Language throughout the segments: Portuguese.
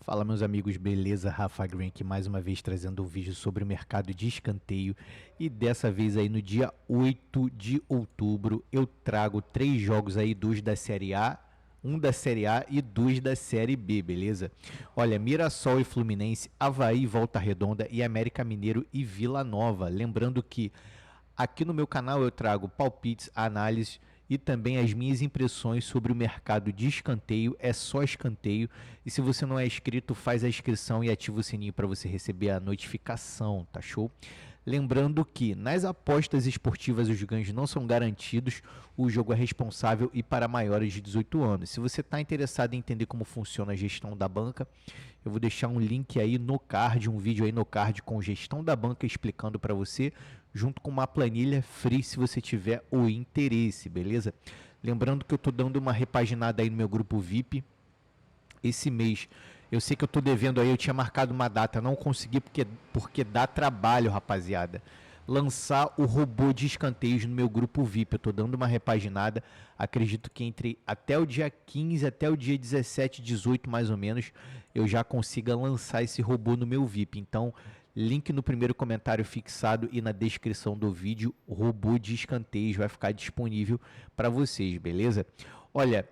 Fala meus amigos, beleza? Rafa Green aqui mais uma vez trazendo um vídeo sobre o mercado de escanteio e dessa vez aí no dia 8 de outubro eu trago 3 jogos aí, 2 da Série A, um da Série A e 2 da Série B, beleza? Olha, Mirassol e Fluminense, Avaí, Volta Redonda e América Mineiro e Vila Nova. Lembrando que aqui no meu canal eu trago palpites, análises e também as minhas impressões sobre o mercado de escanteio. É só escanteio. E se você não é inscrito, faz a inscrição e ativa o sininho para você receber a notificação, tá show? Lembrando que nas apostas esportivas os ganhos não são garantidos, o jogo é responsável e para maiores de 18 anos. Se você está interessado em entender como funciona a gestão da banca, eu vou deixar um link aí no card, um vídeo aí no card com gestão da banca explicando para você, junto com uma planilha free se você tiver o interesse, beleza? Lembrando que eu estou dando uma repaginada aí no meu grupo VIP esse mês. Eu sei que eu estou devendo aí, eu tinha marcado uma data, não consegui porque dá trabalho, rapaziada. Lançar o robô de escanteios no meu grupo VIP. Eu estou dando uma repaginada, acredito que entre até o dia 15, até o dia 17, 18 mais ou menos, eu já consiga lançar esse robô no meu VIP. Então, link no primeiro comentário fixado e na descrição do vídeo, o robô de escanteios vai ficar disponível para vocês, beleza? Olha,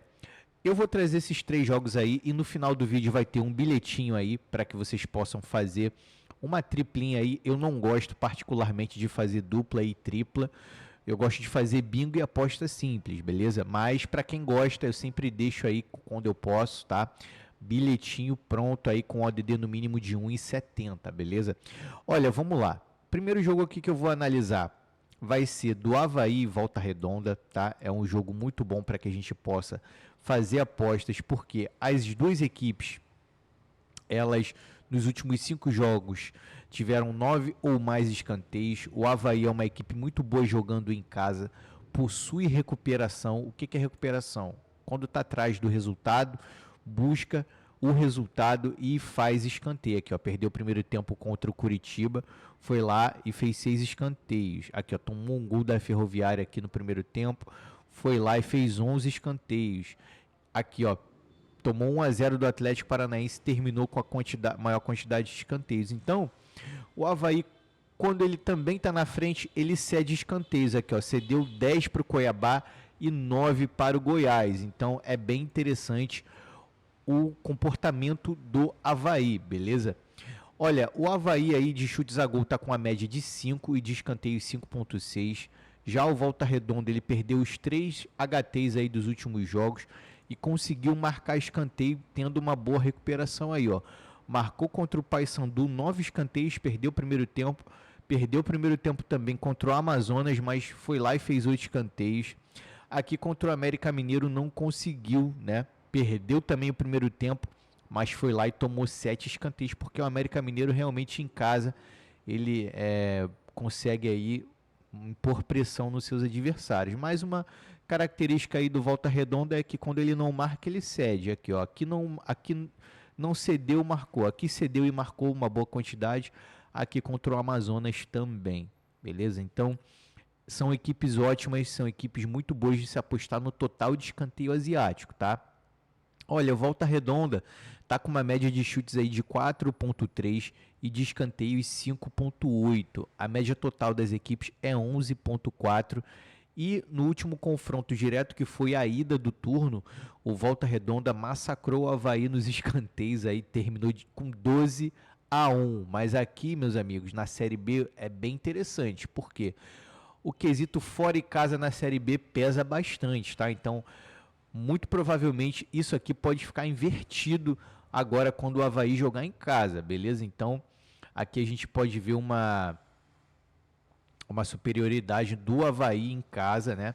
eu vou trazer esses 3 jogos aí e no final do vídeo vai ter um bilhetinho aí para que vocês possam fazer uma triplinha aí. Eu não gosto particularmente de fazer dupla e tripla. Eu gosto de fazer bingo e aposta simples, beleza? Mas para quem gosta, eu sempre deixo aí quando eu posso, tá? Bilhetinho pronto aí com ODD no mínimo de 1,70, beleza? Olha, vamos lá. Primeiro jogo aqui que eu vou analisar vai ser do Avaí e Volta Redonda, tá? É um jogo muito bom para que a gente possa fazer apostas, porque as duas equipes, elas nos últimos 5 jogos tiveram 9 ou mais escanteios. O Avaí é uma equipe muito boa jogando em casa, possui recuperação. O que é recuperação? Quando está atrás do resultado, busca o resultado e faz escanteio. Aqui, ó, perdeu o primeiro tempo contra o Curitiba, foi lá e fez 6 escanteios. Aqui, ó, tomou um gol da Ferroviária aqui no primeiro tempo, foi lá e fez 11 escanteios. Aqui, ó, tomou 1-0 do Atlético Paranaense, terminou com a maior quantidade de escanteios. Então, o Avaí, quando ele também está na frente, ele cede escanteios aqui, ó, cedeu 10 para o Cuiabá e 9 para o Goiás. Então, é bem interessante o comportamento do Avaí, beleza? Olha, o Avaí aí de chutes a gol está com a média de 5 e de escanteios 5,6. Já o Volta Redonda, ele perdeu os 3 HTs aí dos últimos jogos e conseguiu marcar escanteio, tendo uma boa recuperação aí, ó. Marcou contra o Paysandu 9 escanteios, perdeu o primeiro tempo também contra o Amazonas, mas foi lá e fez 8 escanteios. Aqui contra o América Mineiro não conseguiu, né? Perdeu também o primeiro tempo, mas foi lá e tomou 7 escanteios, porque o América Mineiro realmente em casa, ele consegue aí impor pressão nos seus adversários. Mais uma característica aí do Volta Redonda é que quando ele não marca, ele cede. Aqui, ó, aqui não cedeu, marcou. Aqui cedeu e marcou uma boa quantidade. Aqui contra o Amazonas também, beleza? Então, são equipes ótimas, são equipes muito boas de se apostar no total de escanteio asiático, tá? Olha, Volta Redonda tá com uma média de chutes aí de 4,3 e de escanteios 5,8. A média total das equipes é 11,4. E no último confronto direto, que foi a ida do turno, o Volta Redonda massacrou o Avaí nos escanteios aí, terminou com 12-1. Mas aqui, meus amigos, na Série B é bem interessante, porque o quesito fora e casa na Série B pesa bastante, tá? Então, muito provavelmente isso aqui pode ficar invertido agora quando o Avaí jogar em casa, beleza? Então, aqui a gente pode ver uma superioridade do Avaí em casa, né?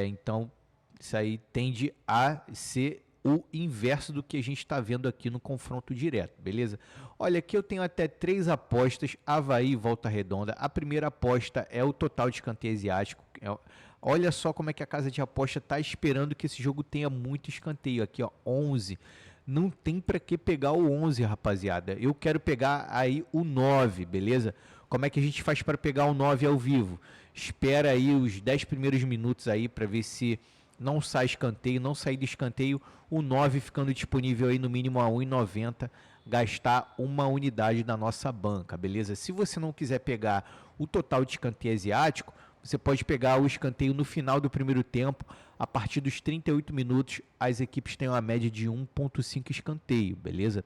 Então, isso aí tende a ser o inverso do que a gente está vendo aqui no confronto direto, beleza? Olha, aqui eu tenho até 3 apostas, Avaí e Volta Redonda. A primeira aposta é o total de escanteio asiático. Olha só como é que a casa de aposta está esperando que esse jogo tenha muito escanteio. Aqui, ó, 11. Não tem para que pegar o 11, rapaziada. Eu quero pegar aí o 9, beleza? Como é que a gente faz para pegar o 9 ao vivo? Espera aí os 10 primeiros minutos aí para ver se não sai escanteio, não sair do escanteio, o 9 ficando disponível aí no mínimo a 1,90, gastar uma unidade da nossa banca, beleza? Se você não quiser pegar o total de escanteio asiático, você pode pegar o escanteio no final do primeiro tempo, a partir dos 38 minutos, as equipes têm uma média de 1,5 escanteio, beleza?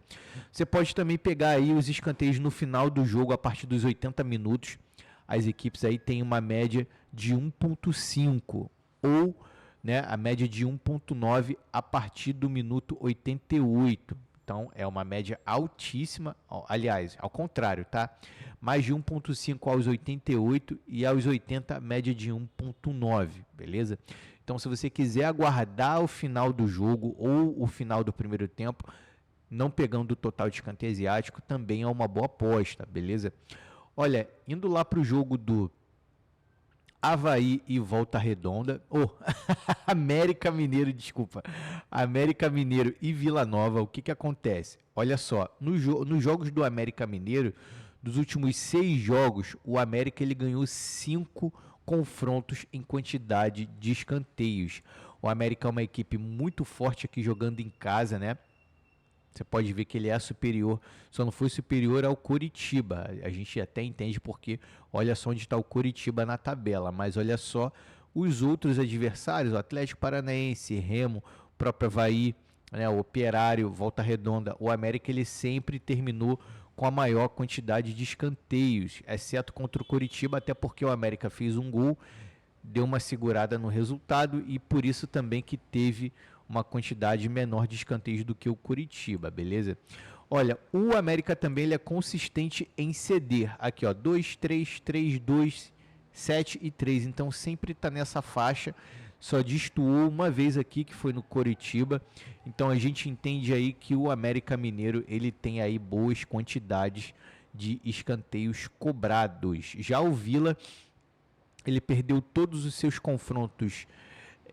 Você pode também pegar aí os escanteios no final do jogo, a partir dos 80 minutos, as equipes aí têm uma média de 1,5 ou, né, a média de 1,9 a partir do minuto 88. Então, é uma média altíssima, aliás, ao contrário, tá? Mais de 1,5 aos 88 e aos 80, média de 1,9, beleza? Então, se você quiser aguardar o final do jogo ou o final do primeiro tempo, não pegando o total de escanteio asiático, também é uma boa aposta, beleza? Olha, indo lá para o jogo do Avaí e Volta Redonda, América Mineiro, desculpa, América Mineiro e Vila Nova, o que que acontece? Olha só, nos jogos do América Mineiro, dos últimos 6 jogos, o América ele ganhou 5 confrontos em quantidade de escanteios. O América é uma equipe muito forte aqui jogando em casa, né? Você pode ver que ele é superior, só não foi superior ao Coritiba. A gente até entende porque olha só onde está o Coritiba na tabela, mas olha só os outros adversários, o Atlético Paranaense, Remo, o próprio Avaí, né, o Operário, Volta Redonda, o América ele sempre terminou com a maior quantidade de escanteios, exceto contra o Coritiba, até porque o América fez um gol, deu uma segurada no resultado e por isso também que teve uma quantidade menor de escanteios do que o Coritiba, beleza? Olha, o América também ele é consistente em ceder. Aqui, ó, 2, 3, 3, 2, 7 e 3. Então sempre está nessa faixa. Só destoou uma vez aqui, que foi no Coritiba. Então a gente entende aí que o América Mineiro ele tem aí boas quantidades de escanteios cobrados. Já o Vila, ele perdeu todos os seus confrontos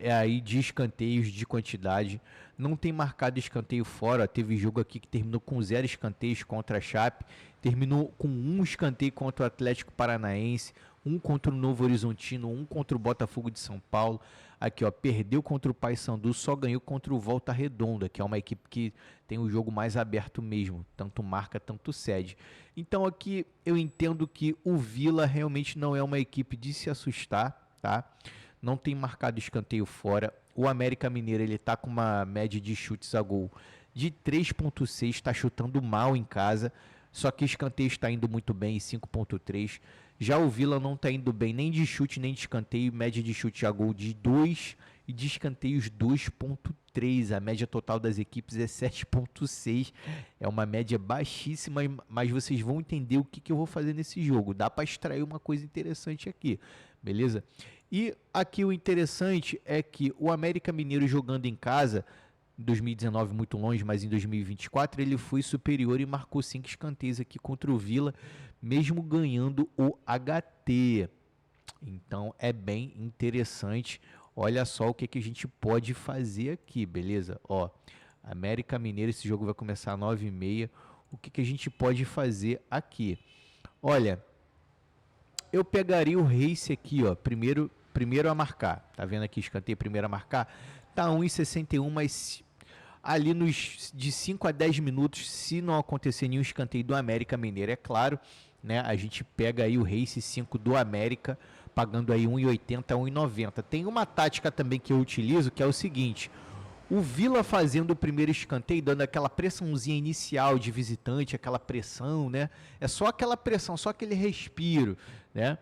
aí de escanteios de quantidade, não tem marcado escanteio fora. Teve jogo aqui que terminou com 0 escanteios contra a Chape, terminou com 1 escanteio contra o Atlético Paranaense, 1 contra o Novo Horizontino, 1 contra o Botafogo de São Paulo. Aqui, ó, perdeu contra o Paysandu, só ganhou contra o Volta Redonda, que é uma equipe que tem o jogo mais aberto mesmo, tanto marca, tanto cede. Então aqui eu entendo que o Vila realmente não é uma equipe de se assustar, tá? Não tem marcado escanteio fora. O América Mineiro ele tá com uma média de chutes a gol de 3,6, está chutando mal em casa, só que escanteio está indo muito bem, 5,3. Já o Vila não está indo bem nem de chute nem de escanteio, média de chute a gol de 2 e de escanteios 2,3. A média total das equipes é 7,6. É uma média baixíssima, mas vocês vão entender o que eu vou fazer nesse jogo. Dá para extrair uma coisa interessante aqui, beleza? E aqui o interessante é que o América Mineiro jogando em casa, em 2019 muito longe, mas em 2024 ele foi superior e marcou 5 escanteios aqui contra o Vila, mesmo ganhando o HT. Então é bem interessante. Olha só o que a gente pode fazer aqui, beleza? Ó, América Mineiro, esse jogo vai começar às 9h30. O que a gente pode fazer aqui? Olha, eu pegaria o Race aqui, ó, primeiro a marcar. Tá vendo aqui, escanteio primeiro a marcar? Tá 1,61, mas ali nos de 5 a 10 minutos, se não acontecer nenhum escanteio do América Mineiro, é claro, né? A gente pega aí o Race 5 do América, pagando aí 1,80 a 1,90. Tem uma tática também que eu utilizo, que é o seguinte: o Vila fazendo o primeiro escanteio, dando aquela pressãozinha inicial de visitante, aquela pressão, né? É só aquela pressão, só aquele respiro, né?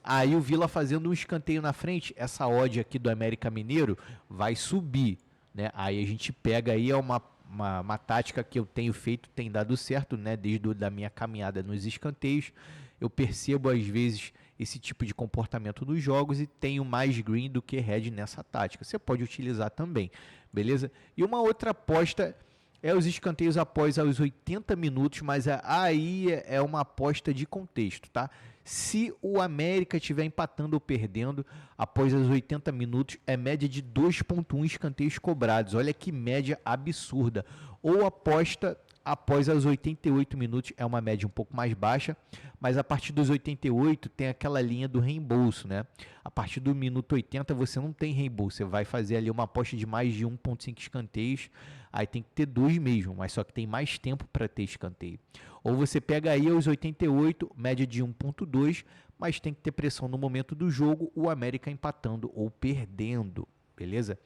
Aí o Vila fazendo um escanteio na frente, essa odd aqui do América Mineiro vai subir, né? Aí a gente pega aí, é uma tática que eu tenho feito, tem dado certo, né? Desde a minha caminhada nos escanteios, eu percebo às vezes esse tipo de comportamento nos jogos e tenho mais green do que red nessa tática. Você pode utilizar também, beleza? E uma outra aposta é os escanteios após aos 80 minutos, mas aí é uma aposta de contexto, tá? Se o América estiver empatando ou perdendo após os 80 minutos, é média de 2,1 escanteios cobrados. Olha que média absurda. Ou aposta após os 88 minutos é uma média um pouco mais baixa, mas a partir dos 88 tem aquela linha do reembolso, né? A partir do minuto 80 você não tem reembolso, você vai fazer ali uma aposta de mais de 1,5 escanteios, aí tem que ter 2 mesmo, mas só que tem mais tempo para ter escanteio. Ou você pega aí aos 88, média de 1,2, mas tem que ter pressão no momento do jogo, o América empatando ou perdendo, beleza?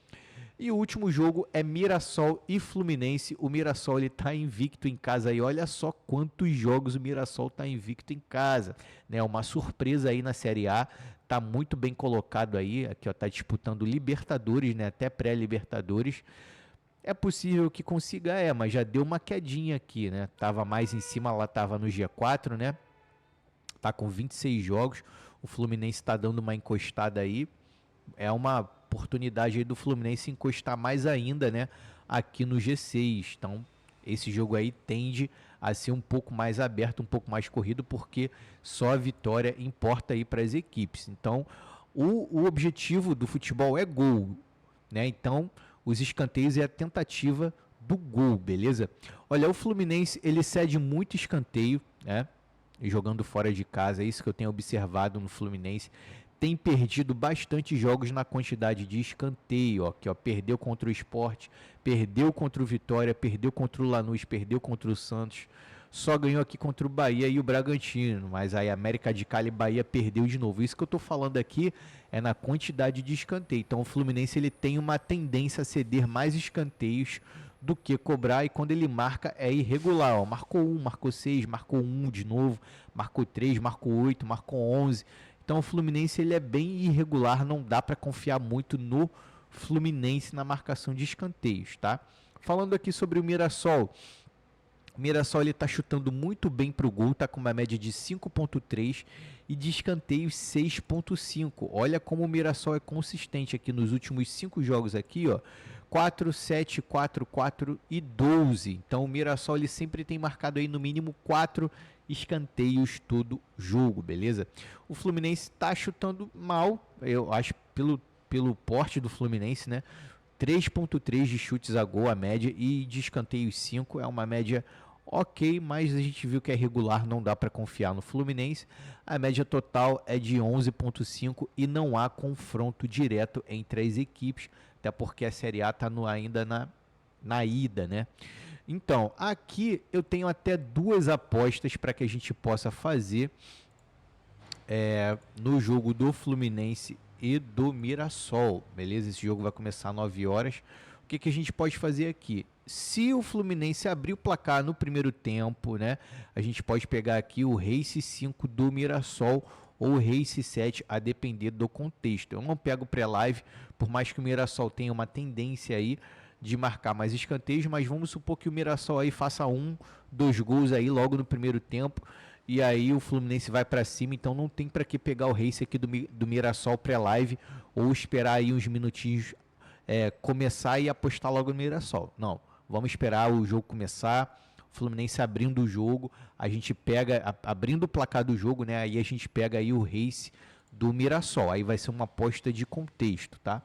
E o último jogo é Mirassol e Fluminense. O Mirassol está invicto em casa e olha só quantos jogos o Mirassol está invicto em casa, né? Uma surpresa aí na Série A, tá muito bem colocado aí, aqui ó, tá disputando Libertadores, né? Até pré-Libertadores. É possível que consiga, mas já deu uma quedinha aqui, né? Tava mais em cima, lá tava no G4, né? Tá com 26 jogos. O Fluminense está dando uma encostada aí. É uma oportunidade aí do Fluminense encostar mais ainda, né, aqui no G6. Então, esse jogo aí tende a ser um pouco mais aberto, um pouco mais corrido, porque só a vitória importa aí para as equipes. Então, o objetivo do futebol é gol, né? Então, os escanteios é a tentativa do gol, beleza? Olha, o Fluminense, ele cede muito escanteio, né? Jogando fora de casa, é isso que eu tenho observado no Fluminense. Tem perdido bastante jogos na quantidade de escanteio, ó, que ó, perdeu contra o Sport, perdeu contra o Vitória, perdeu contra o Lanús, perdeu contra o Santos, só ganhou aqui contra o Bahia e o Bragantino, mas aí América de Cali e Bahia perdeu de novo. Isso que eu tô falando aqui é na quantidade de escanteio. Então o Fluminense ele tem uma tendência a ceder mais escanteios do que cobrar, e quando ele marca é irregular, ó. Marcou 1, marcou 6, marcou 1 de novo, marcou 3, marcou 8, marcou 11. Então o Fluminense ele é bem irregular, não dá para confiar muito no Fluminense na marcação de escanteios, tá? Falando aqui sobre o Mirassol ele está chutando muito bem para o gol, está com uma média de 5,3 e de escanteios 6,5. Olha como o Mirassol é consistente aqui nos últimos 5 jogos aqui, ó. 4, 7, 4, 4 e 12. Então o Mirassol ele sempre tem marcado aí no mínimo 4 escanteios todo jogo, beleza? O Fluminense está chutando mal, eu acho, pelo porte do Fluminense, né? 3,3 de chutes a gol a média e de escanteios 5 é uma média ok, mas a gente viu que é regular, não dá para confiar no Fluminense. A média total é de 11,5 e não há confronto direto entre as equipes, até porque a Série A está ainda na ida, né? Então, aqui eu tenho até 2 apostas para que a gente possa fazer no jogo do Fluminense e do Mirassol, beleza? Esse jogo vai começar às 9 horas. O que a gente pode fazer aqui? Se o Fluminense abrir o placar no primeiro tempo, né? A gente pode pegar aqui o Race 5 do Mirassol ou o Race 7, a depender do contexto. Eu não pego pré-live, por mais que o Mirassol tenha uma tendência aí de marcar mais escanteios, mas vamos supor que o Mirassol aí faça 1, 2 gols aí logo no primeiro tempo, e aí o Fluminense vai para cima, então não tem para que pegar o race aqui do Mirassol pré-live ou esperar aí uns minutinhos começar e apostar logo no Mirassol. Não, vamos esperar o jogo começar, o Fluminense abrindo o jogo, a gente pega, abrindo o placar do jogo, né? Aí a gente pega aí o race do Mirassol, aí vai ser uma aposta de contexto, tá?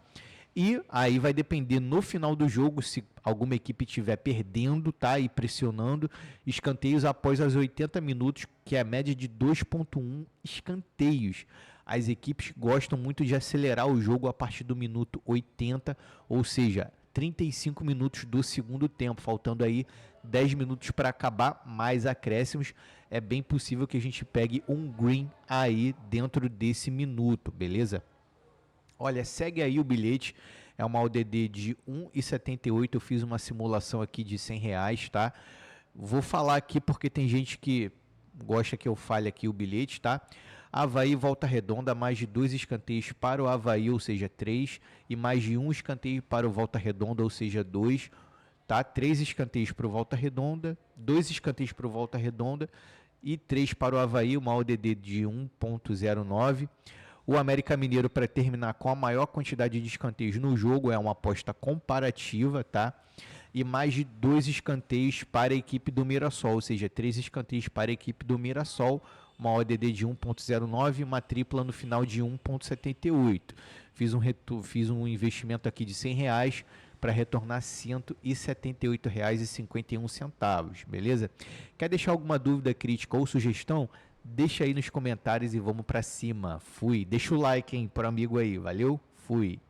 E aí vai depender no final do jogo, se alguma equipe estiver perdendo, tá? E pressionando, escanteios após os 80 minutos, que é a média de 2,1 escanteios. As equipes gostam muito de acelerar o jogo a partir do minuto 80, ou seja, 35 minutos do segundo tempo, faltando aí 10 minutos para acabar, mais acréscimos. É bem possível que a gente pegue um green aí dentro desse minuto, beleza? Olha, segue aí o bilhete, é uma ODD de 1,78, eu fiz uma simulação aqui de R$100, tá? Vou falar aqui porque tem gente que gosta que eu fale aqui o bilhete, tá? Avaí Volta Redonda, mais de 2 escanteios para o Avaí, ou seja, 3, e mais de 1 escanteio para o Volta Redonda, ou seja, 2, tá? 3 escanteios para o Volta Redonda, 2 escanteios para o Volta Redonda e 3 para o Avaí, uma ODD de 1,09. O América Mineiro, para terminar com a maior quantidade de escanteios no jogo, é uma aposta comparativa, tá? E mais de 2 escanteios para a equipe do Mirassol, ou seja, 3 escanteios para a equipe do Mirassol, uma ODD de 1,09 e uma tripla no final de 1,78. Fiz um investimento aqui de R$100 para retornar R$ 178,51, beleza? Quer deixar alguma dúvida, crítica ou sugestão? Deixa aí nos comentários e vamos para cima. Fui. Deixa o like, hein, pro amigo aí. Valeu? Fui.